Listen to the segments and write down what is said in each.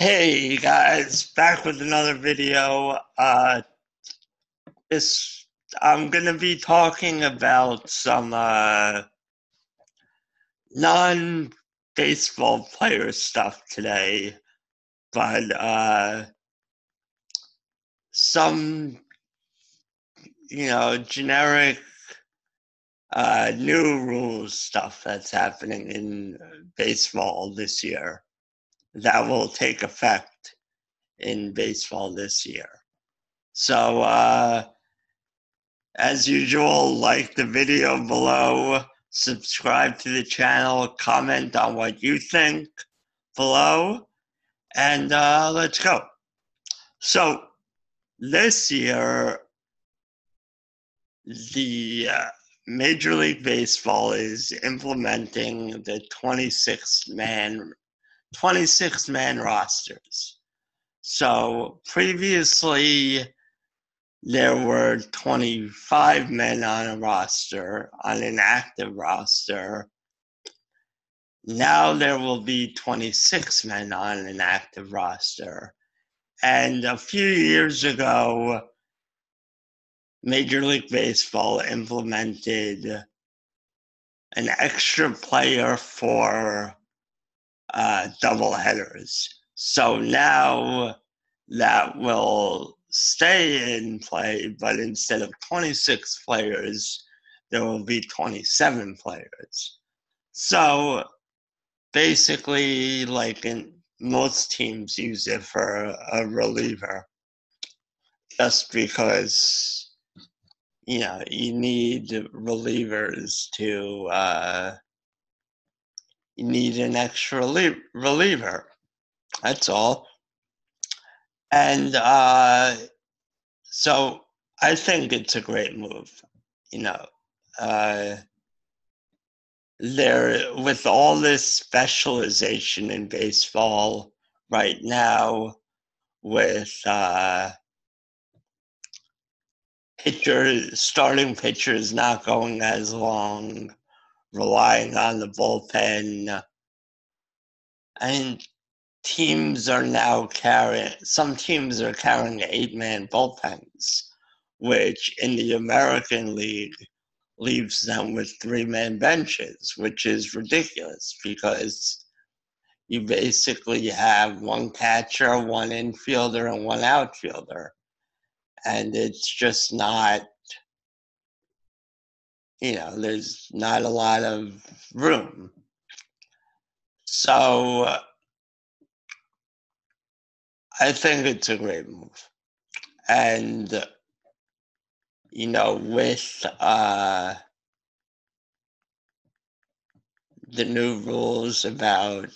Hey guys, back with another video. This I'm gonna be talking about some non-baseball player stuff today, but some generic new rules stuff that's happening in baseball this year that will take effect in baseball this year. So as usual, like the video below, subscribe to the channel, comment on what you think below, and let's go. So this year, the Major League Baseball is implementing the 26-man rosters. So previously, there were 25 men on a roster, on an active roster. Now there will be 26 men on an active roster. And a few years ago, Major League Baseball implemented an extra player for doubleheaders. So now that will stay in play, but instead of 26 players, there will be 27 players. So basically, like most teams use it for a reliever, just because you need relievers to you need an extra reliever. That's all. And so I think it's a great move. There, with all this specialization in baseball right now, with starting pitchers not going as long, relying on the bullpen, and some teams are carrying 8-man bullpens, which in the American League leaves them with 3-man benches, which is ridiculous because you basically have one catcher, one infielder, and one outfielder. And it's just not, there's not a lot of room. So I think it's a great move. And, with the new rules about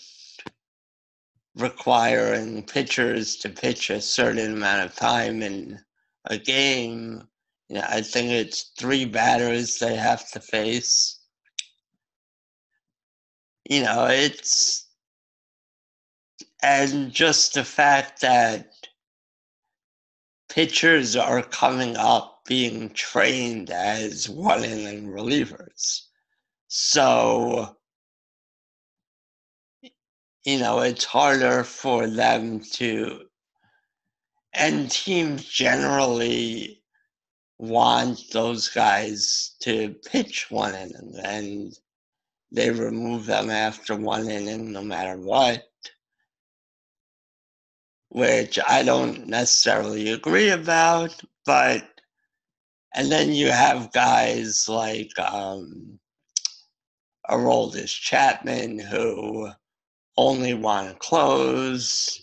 requiring pitchers to pitch a certain amount of time in a game, I think it's 3 batters they have to face. And just the fact that pitchers are coming up being trained as 1-inning relievers. So, it's harder for them to, and teams generally want those guys to pitch 1 inning, and they remove them after 1 inning no matter what, which I don't necessarily agree about. And then you have guys like Aroldis Chapman who only want to close,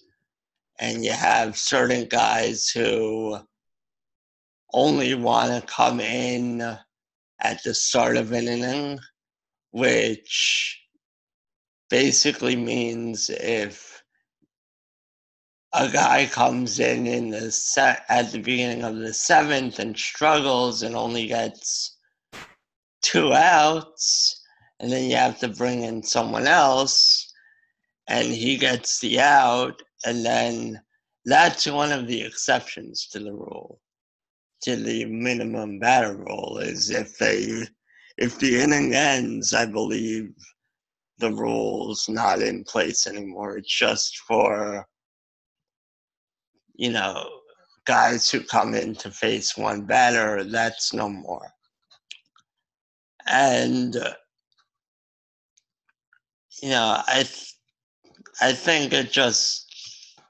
and you have certain guys who only want to come in at the start of an inning, which basically means if a guy comes in at the beginning of the 7th and struggles and only gets 2 outs, and then you have to bring in someone else, and he gets the out, and then that's one of the exceptions to the rule, to the minimum batter rule, is if the inning ends, I believe the rule's not in place anymore. It's just for you know, guys who come in to face one batter, that's no more. And, I think it just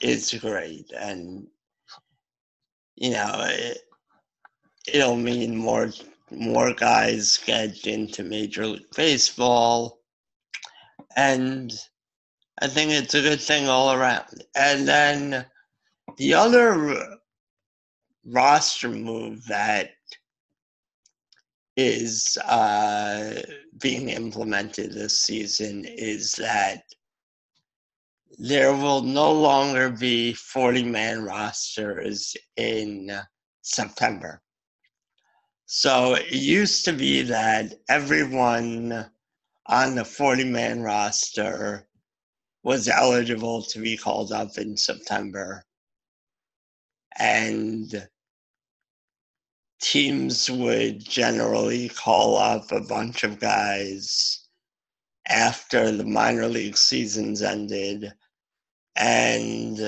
is great. And, it'll mean more guys get into Major League Baseball. And I think it's a good thing all around. And then the other roster move that is being implemented this season is that there will no longer be 40-man rosters in September. So it used to be that everyone on the 40-man roster was eligible to be called up in September. And teams would generally call up a bunch of guys after the minor league seasons ended. And,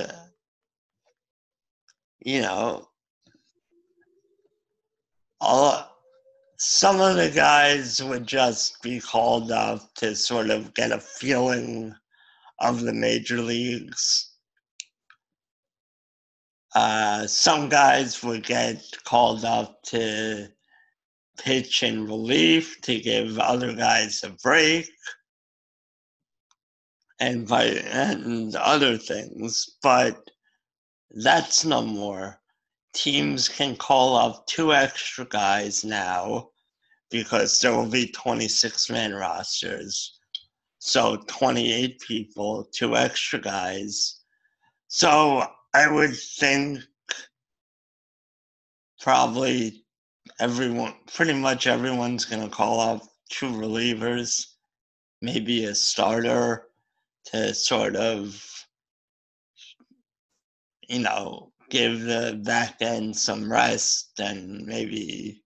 some of the guys would just be called up to sort of get a feeling of the major leagues. Some guys would get called up to pitch in relief to give other guys a break and other things, but that's no more. Teams can call up 2 extra guys now because there will be 26-man rosters. So 28 people, 2 extra guys. So I would think probably pretty much everyone's going to call up 2 relievers, maybe a starter to sort of, give the back end some rest and maybe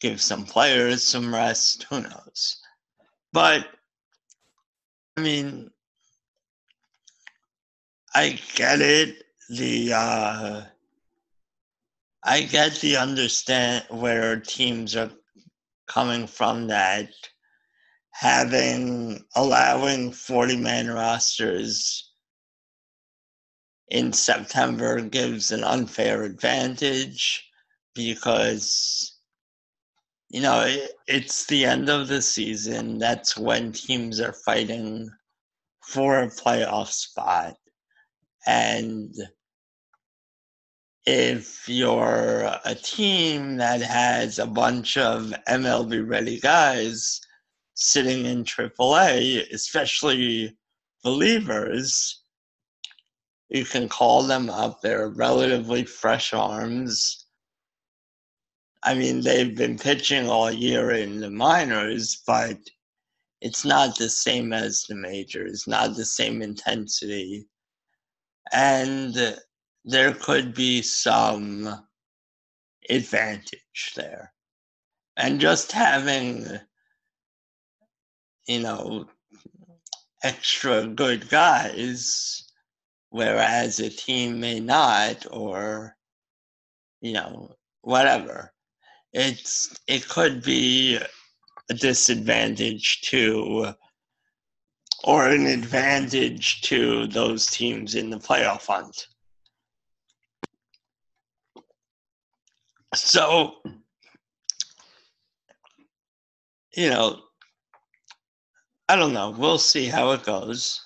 give some players some rest. Who knows? But, I get it. I get the understand where teams are coming from, that allowing 40-man rosters in September gives an unfair advantage because, it's the end of the season. That's when teams are fighting for a playoff spot. And if you're a team that has a bunch of MLB ready guys sitting in AAA, especially relievers, you can call them up. They're relatively fresh arms. They've been pitching all year in the minors, but it's not the same as the majors, not the same intensity. And there could be some advantage there. And just having, extra good guys, whereas a team may not, or, whatever. It could be a disadvantage or an advantage to those teams in the playoff hunt. So, I don't know. We'll see how it goes.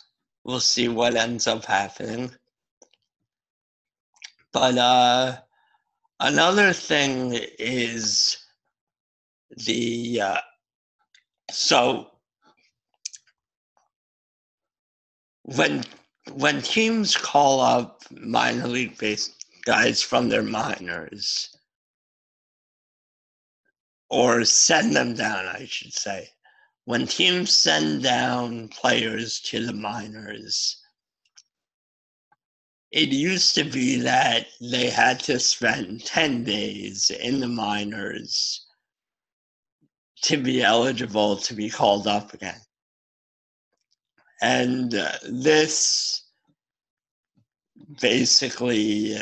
We'll see what ends up happening. But another thing is so when teams call up minor league based guys from their minors, or send them down, I should say. When teams send down players to the minors, it used to be that they had to spend 10 days in the minors to be eligible to be called up again. And this basically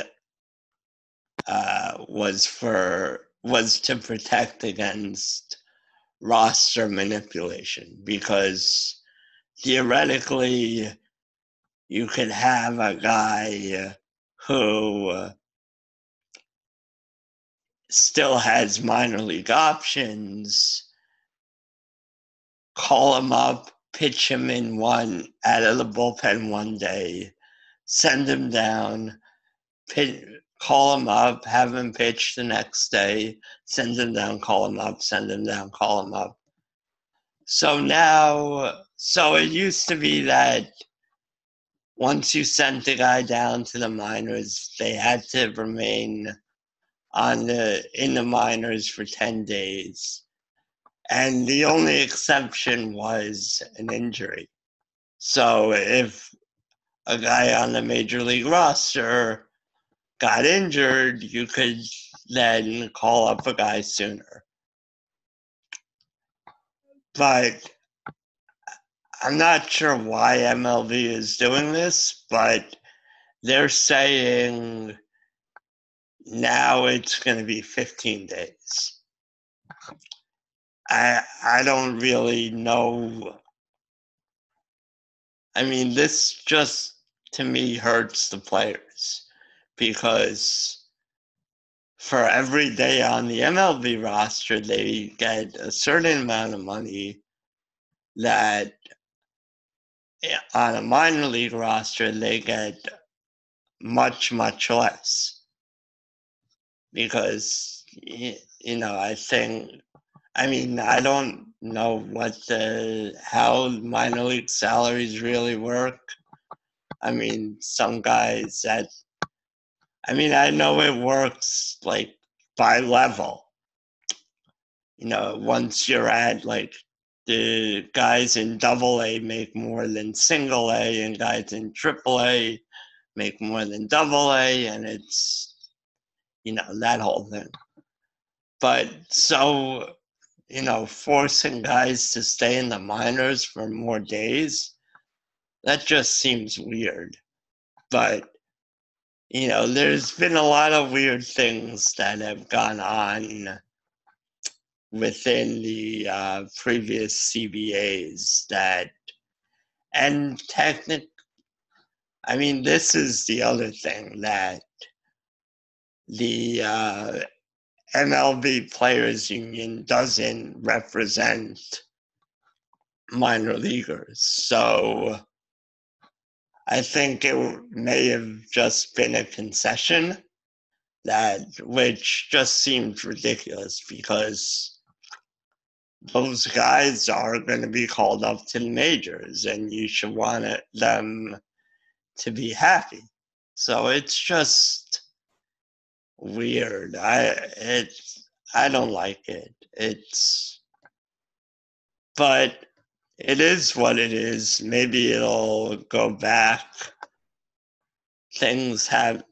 was to protect against roster manipulation, because theoretically you could have a guy who still has minor league options, call him up, pitch him in out of the bullpen one day, send him down, call him up, have him pitch the next day, send him down, call him up, send him down, call him up. So it used to be that once you sent the guy down to the minors, they had to remain in the minors for 10 days. And the only exception was an injury. So if a guy on the major league roster got injured, you could then call up a guy sooner. But I'm not sure why MLB is doing this, but they're saying now it's going to be 15 days. I don't really know. I mean, this just, to me, hurts the players, because for every day on the MLB roster, they get a certain amount of money that on a minor league roster, they get much, much less. Because, I don't know how minor league salaries really work. I mean, some guys I know it works like by level. Once you're at the guys in AA make more than single A, and guys in AAA make more than AA, and it's, that whole thing. But so, forcing guys to stay in the minors for more days, that just seems weird. But, there's been a lot of weird things that have gone on within the previous CBAs and this is the other thing, that the MLB Players Union doesn't represent minor leaguers. So I think it may have just been a concession, which just seems ridiculous, because those guys are going to be called up to the majors, and you should want them to be happy. So it's just weird. I don't like it. But it is what it is. Maybe it'll go back. Things have,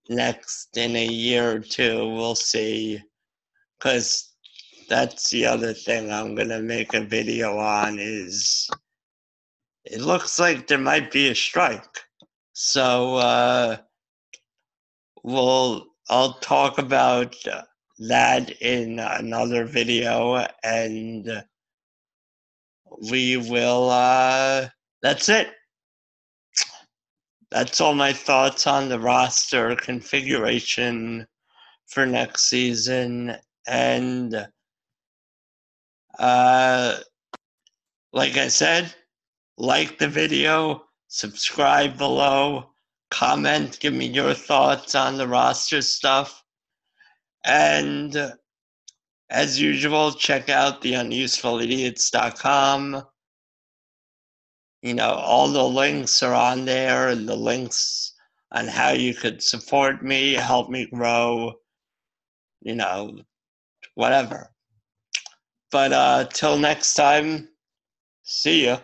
next in a year or two, we'll see. Because that's the other thing I'm going to make a video on, is it looks like there might be a strike. So I'll talk about that in another video, and we will, that's it. That's all my thoughts on the roster configuration for next season. And like I said, like the video, subscribe below, comment, give me your thoughts on the roster stuff. And as usual, check out theunusefulidiots.com. All the links are on there, and the links on how you could support me, help me grow, whatever. But till next time, see ya.